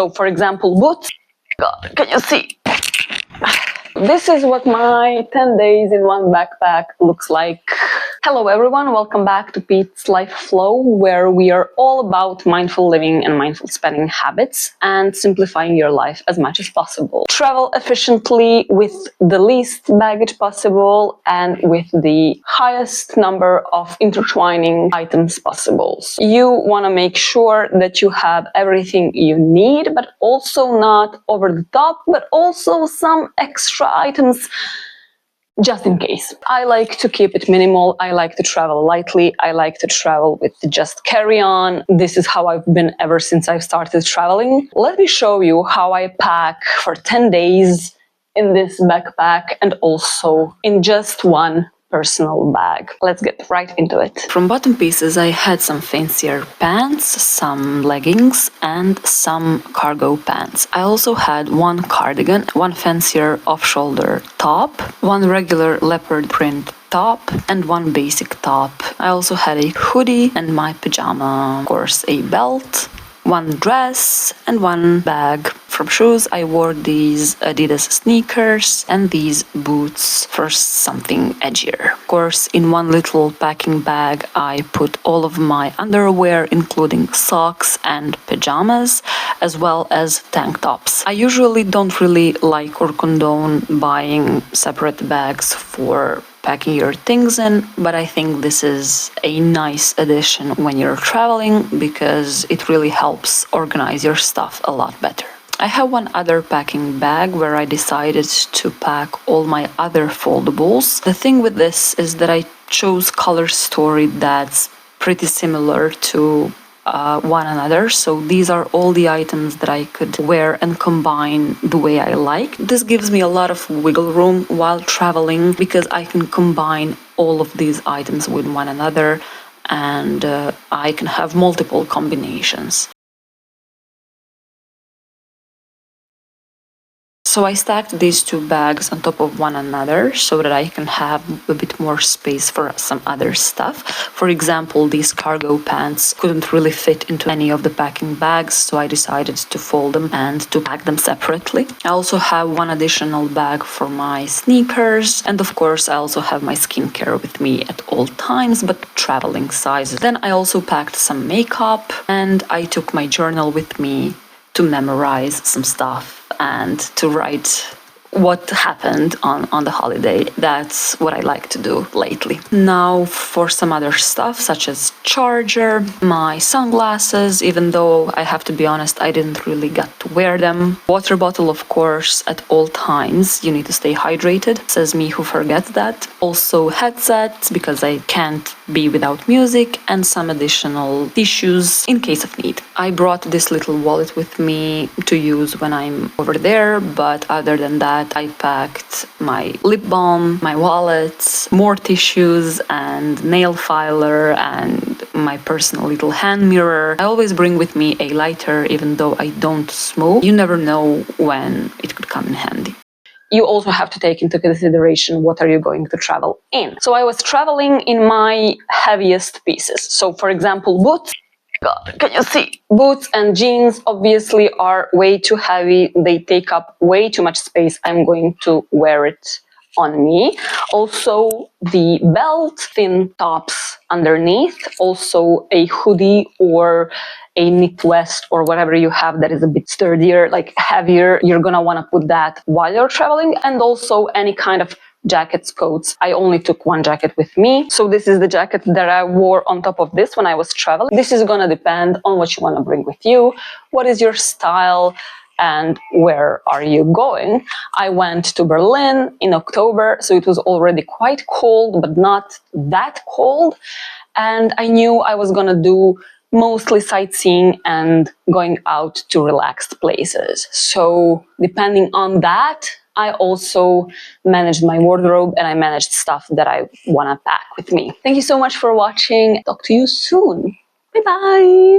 So for example, boots. God, can you see? This is what my 10 days in one backpack looks like. Hello everyone, welcome back to Pete's Life Flow, where we are all about mindful living and mindful spending habits and simplifying your life as much as possible. Travel efficiently with the least baggage possible and with the highest number of intertwining items possible. So you want to make sure that you have everything you need, but also not over the top, but also some extra items just in case. I like to keep it minimal. I like to travel lightly. I like to travel with just carry-on. This is how I've been ever since I've started traveling. Let me show you how I pack for 10 days in this backpack and also in just one personal bag. Let's get right into it. From bottom pieces, I had some fancier pants, some leggings, and some cargo pants. I also had one cardigan, one fancier off-shoulder top, one regular leopard print top, and one basic top. I also had a hoodie and my pajama, of course, a belt, one dress, and one bag. From shoes, I wore these Adidas sneakers and these boots for something edgier. Of course, in one little packing bag, I put all of my underwear, including socks and pajamas, as well as tank tops. I usually don't really like or condone buying separate bags for packing your things in, but I think this is a nice addition when you're traveling because it really helps organize your stuff a lot better. I have one other packing bag where I decided to pack all my other foldables. The thing with this is that I chose color story that's pretty similar to one another, so these are all the items that I could wear and combine the way I like. This gives me a lot of wiggle room while traveling because I can combine all of these items with one another and I can have multiple combinations. So I stacked these two bags on top of one another so that I can have a bit more space for some other stuff. For example, these cargo pants couldn't really fit into any of the packing bags, so I decided to fold them and to pack them separately. I also have one additional bag for my sneakers, and of course I also have my skincare with me at all times, but traveling sizes. Then I also packed some makeup and I took my journal with me to memorize some stuff and to write what happened on the holiday. That's what I like to do lately. Now for some other stuff such as charger, my sunglasses, even though I have to be honest, I didn't really get to wear them. Water bottle, of course, at all times. You need to stay hydrated, says me who forgets that. Also headsets, because I can't be without music, and some additional tissues in case of need. I brought this little wallet with me to use when I'm over there, but other than that, I packed my lip balm, my wallet, more tissues, and nail filer, and my personal little hand mirror. I always bring with me a lighter, even though I don't smoke. You never know when it could come in handy. You also have to take into consideration what are you going to travel in. So I was traveling in my heaviest pieces. So for example, boots. God, can you see? Boots and jeans obviously are way too heavy. They take up way too much space. I'm going to wear it on me. Also the belt, thin tops underneath, also a hoodie or a knit vest or whatever you have that is a bit sturdier, like heavier. You're gonna want to put that while you're traveling, and also any kind of jackets, coats. I only took one jacket with me. So this is the jacket that I wore on top of this when I was traveling. This is gonna depend on what you want to bring with you. What is your style and where are you going? I went to Berlin in October, so it was already quite cold, but not that cold. And I knew I was gonna do mostly sightseeing and going out to relaxed places. So depending on that, I also managed my wardrobe and I managed stuff that I want to pack with me. Thank you so much for watching. Talk to you soon. Bye bye.